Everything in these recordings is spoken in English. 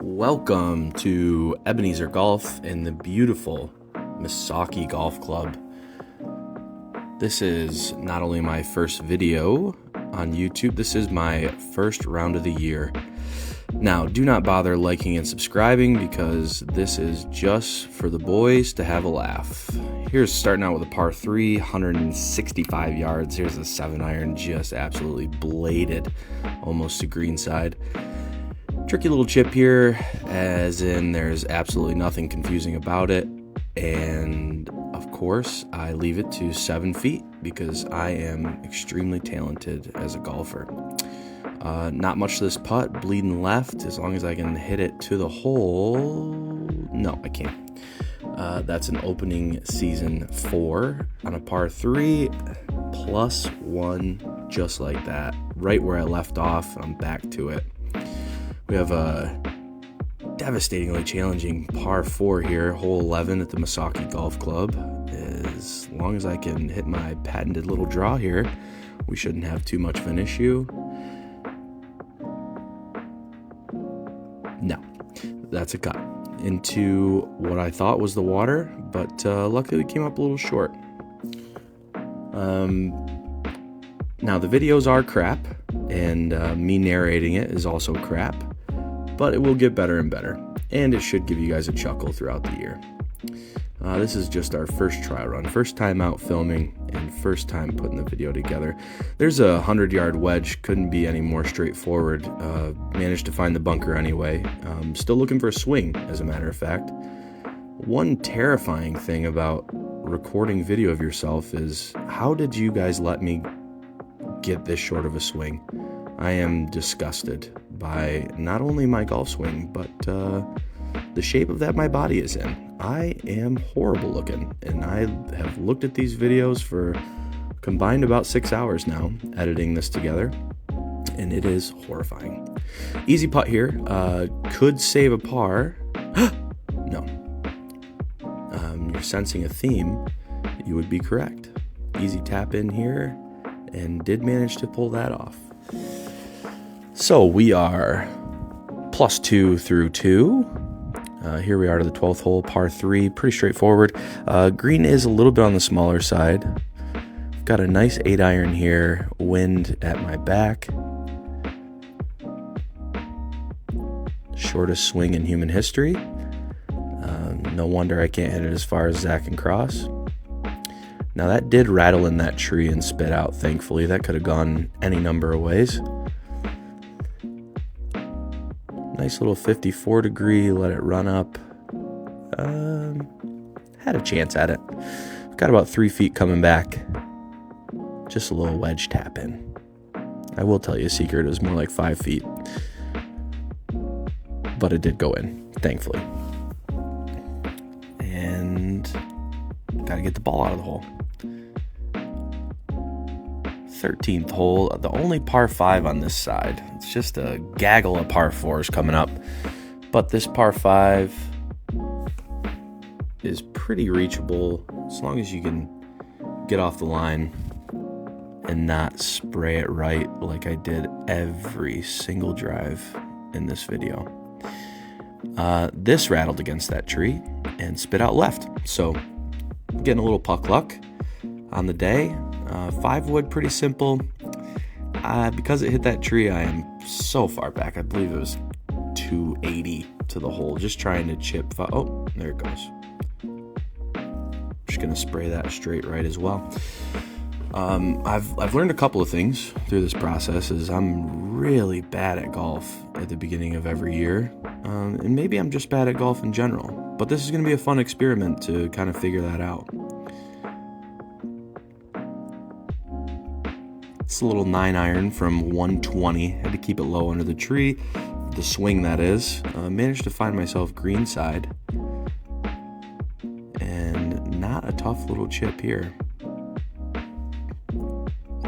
Welcome to Ebenezer Golf in the beautiful Missaukee Golf Club. This is not only my first video on YouTube, this is my first round of the year. Now, do not bother liking and subscribing because this is just for the boys to have a laugh. Here's starting out with a par 3, 165 yards. Here's a 7-iron, just absolutely bladed, almost to greenside. Tricky little chip here, as in there's absolutely nothing confusing about it. And of course, I leave it to 7 feet because I am extremely talented as a golfer. Not much to this putt, bleeding left, as long as I can hit it to the hole. No, I can't. That's an opening season 4 on a par 3, +1, just like that. Right where I left off, I'm back to it. We have a devastatingly challenging par 4 here, hole 11 at the Missaukee Golf Club. As long as I can hit my patented little draw here, we shouldn't have too much of an issue. No, that's a cut into what I thought was the water, but luckily we came up a little short. Now the videos are crap, and me narrating it is also crap, but it will get better and better, and it should give you guys a chuckle throughout the year. This is just our first trial run, first time out filming, and first time putting the video together. There's a 100-yard wedge, couldn't be any more straightforward. Managed to find the bunker anyway. Still looking for a swing, as a matter of fact. One terrifying thing about recording video of yourself is, how did you guys let me get this short of a swing? I am disgusted by not only my golf swing, but the shape of that my body is in. I am horrible looking, and I have looked at these videos for combined about 6 hours now, editing this together, and it is horrifying. Easy putt here, could save a par. No. You're sensing a theme, you would be correct. Easy tap in here, and did manage to pull that off. So we are +2 through 2. Here we are to the 12th hole, par 3, pretty straightforward. Green is a little bit on the smaller side. I've got a nice 8-iron here, wind at my back. Shortest swing in human history. No wonder I can't hit it as far as Zach and Cross. Now that did rattle in that tree and spit out, thankfully. That could have gone any number of ways. Nice little 54 degree, let it run up. Had a chance at it. Got about 3 feet coming back. Just a little wedge tap in. I will tell you a secret, it was more like 5 feet. But it did go in, thankfully. And gotta get the ball out of the hole. 13th hole, the only par 5 on this side. It's just a gaggle of par 4s coming up, but this par 5 is pretty reachable as long as you can get off the line and not spray it right like I did every single drive in this video. This rattled against that tree and spit out left, so getting a little puck luck on the day. 5 wood, pretty simple. Because it hit that tree, I am so far back. I believe it was 280 to the hole. Just trying to chip. Oh, there it goes. Just gonna spray that straight right as well. I've learned a couple of things through this process. Is I'm really bad at golf at the beginning of every year, and maybe I'm just bad at golf in general. But this is gonna be a fun experiment to kind of figure that out. It's a little 9-iron from 120. Had to keep it low under the tree. The swing, that is. Managed to find myself greenside. And not a tough little chip here.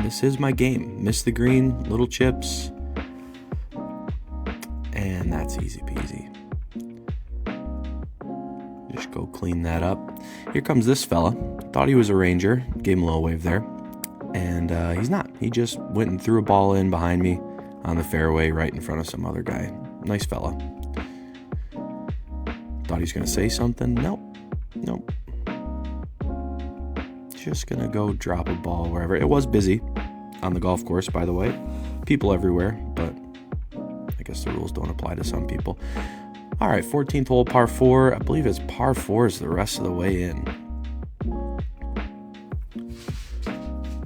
This is my game. Miss the green, little chips. And that's easy peasy. Just go clean that up. Here comes this fella. Thought he was a ranger. Gave him a little wave there. And he's not. He just went and threw a ball in behind me on the fairway right in front of some other guy. Nice fella. Thought he was going to say something. Nope. Just going to go drop a ball wherever. It was busy on the golf course, by the way. People everywhere, but I guess the rules don't apply to some people. All right, 14th hole, par 4. I believe it's par 4s the rest of the way in.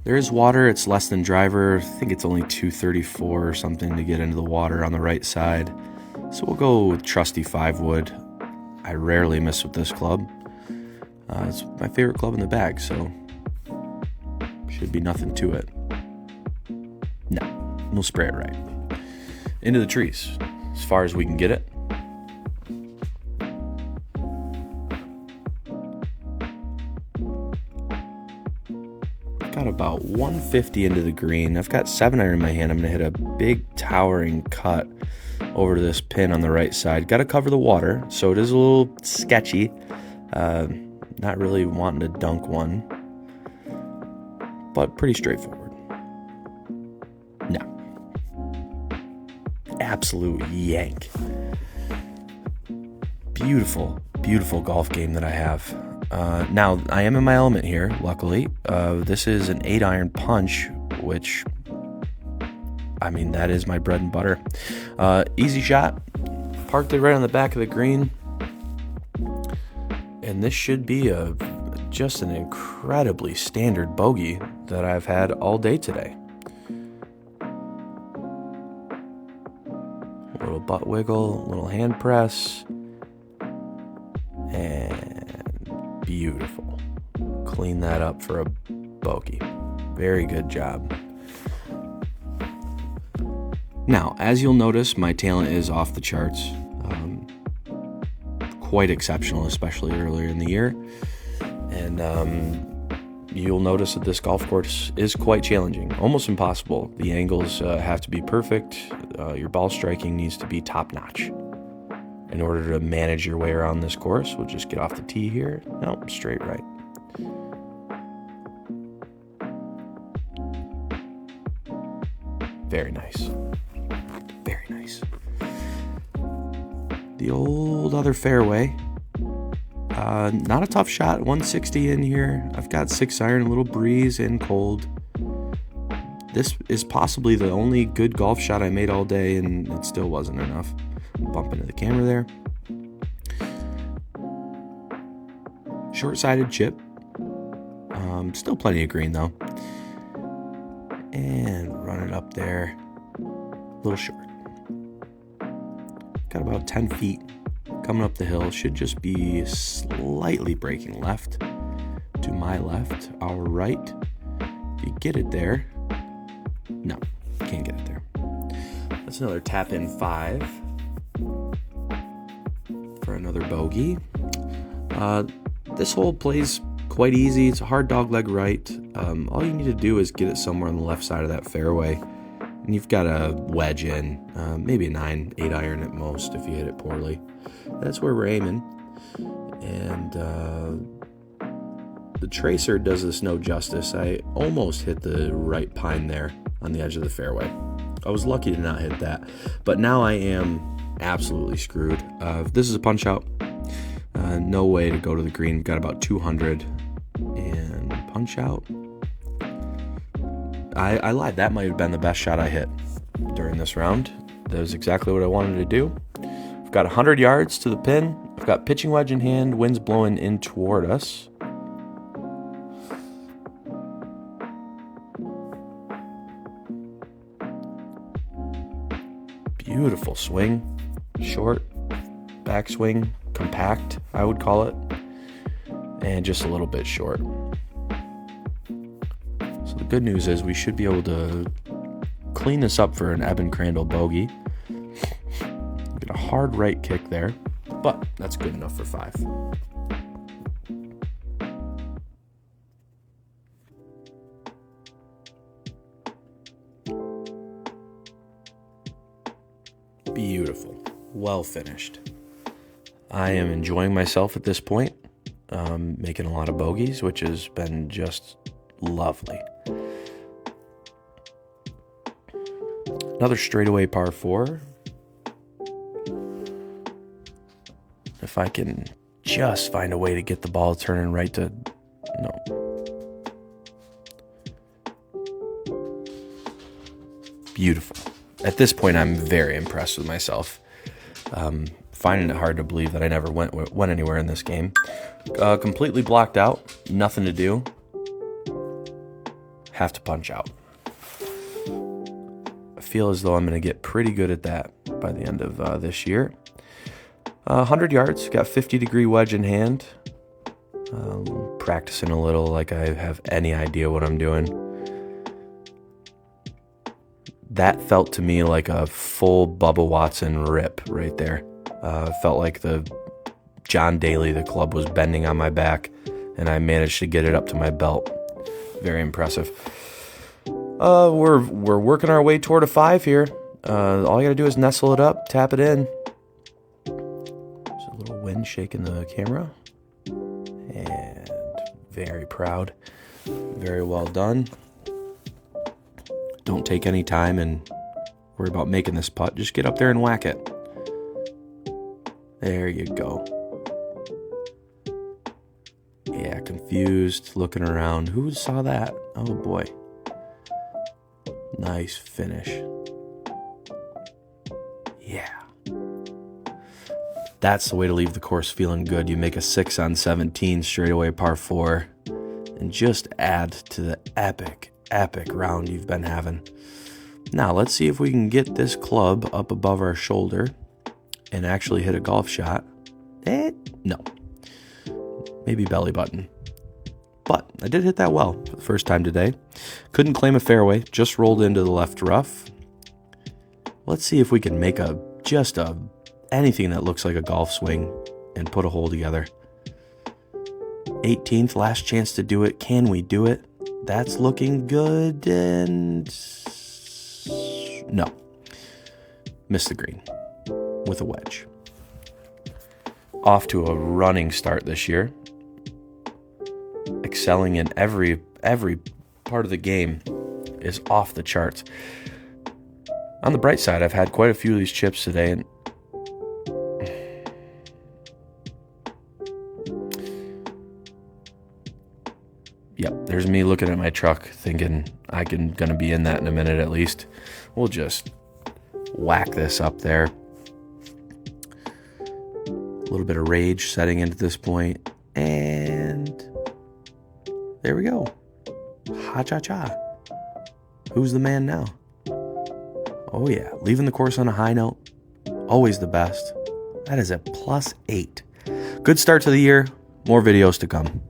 There is water. It's less than driver. I think it's only 234 or something to get into the water on the right side. So we'll go with trusty 5-wood. I rarely miss with this club. It's my favorite club in the bag, so should be nothing to it. No, we'll spray it right. Into the trees, as far as we can get it. Got about 150 into the green. I've got 7-iron in my hand. I'm going to hit a big towering cut over to this pin on the right side. Got to cover the water, so it is a little sketchy. Not really wanting to dunk one, but pretty straightforward. No. Absolute yank. Beautiful, beautiful golf game that I have. Now, I am in my element here, luckily. This is an 8-iron punch, which, I mean, that is my bread and butter. Easy shot. Parked it right on the back of the green. And this should be just an incredibly standard bogey that I've had all day today. A little butt wiggle, a little hand press. And beautiful. Clean that up for a bogey. Very good job. Now, as you'll notice, my talent is off the charts. Quite exceptional, especially earlier in the year. And you'll notice that this golf course is quite challenging, almost impossible. The angles have to be perfect. Your ball striking needs to be top-notch. In order to manage your way around this course, we'll just get off the tee here. Nope, straight right. Very nice. Very nice. The old other fairway. Not a tough shot. 160 in here. I've got 6-iron, a little breeze and cold. This is possibly the only good golf shot I made all day, and it still wasn't enough. Bump into the camera there. Short-sided chip. Still plenty of green, though. And run it up there. A little short. Got about 10 feet coming up the hill. Should just be slightly breaking left to my left, our right. If you get it there. No, can't get it there. That's another tap in 5 for another bogey. This hole plays quite easy. It's a hard dog leg right. All you need to do is get it somewhere on the left side of that fairway. And you've got a wedge in, maybe a 8-iron at most if you hit it poorly. That's where we're aiming. And the tracer does this no justice. I almost hit the right pine there on the edge of the fairway. I was lucky to not hit that. But now I am absolutely screwed. This is a punch out. No way to go to the green. We've got about 200. And punch out. I lied. That might have been the best shot I hit during this round. That was exactly what I wanted to do. I've got 100 yards to the pin. I've got pitching wedge in hand. Wind's blowing in toward us. Beautiful swing. Short. Backswing. Compact, I would call it. And just a little bit short. So the good news is we should be able to clean this up for an Eben Crandall bogey. Get a hard right kick there, but that's good enough for 5. Beautiful. Well finished. I am enjoying myself at this point, making a lot of bogeys, which has been just lovely. Another straightaway par 4. if I can just find a way to get the ball turning right to... No. Beautiful. At this point, I'm very impressed with myself. Finding it hard to believe that I never went anywhere in this game. Completely blocked out. Nothing to do. Have to punch out. I feel as though I'm going to get pretty good at that by the end of this year. 100 yards. Got 50-degree wedge in hand. Practicing a little like I have any idea what I'm doing. That felt to me like a full Bubba Watson rip right there. Felt like the John Daly, the club, was bending on my back, and I managed to get it up to my belt. Very impressive. We're working our way toward a 5 here. All you gotta do is nestle it up, tap it in. There's a little wind shaking the camera. And very proud. Very well done. Don't take any time and worry about making this putt. Just get up there and whack it. There you go. Yeah, confused, looking around. Who saw that? Oh boy. Nice finish. Yeah. That's the way to leave the course feeling good. You make a 6 on 17 straightaway par 4 and just add to the epic round you've been having. Now let's see if we can get this club up above our shoulder and actually hit a golf shot. No. Maybe belly button. But I did hit that well for the first time today. Couldn't claim a fairway, just rolled into the left rough. Let's see if we can make anything that looks like a golf swing and put a hole together. 18th, last chance to do it. Can we do it? That's looking good, and no. Missed the green with a wedge. Off to a running start this year. Excelling in every part of the game is off the charts. On the bright side, I've had quite a few of these chips today, and yep, there's me looking at my truck thinking gonna be in that in a minute at least. We'll just whack this up there. A little bit of rage setting into this point, and there we go. Ha-cha-cha. Who's the man now? Oh yeah, leaving the course on a high note. Always the best. That is a +8. Good start to the year. More videos to come.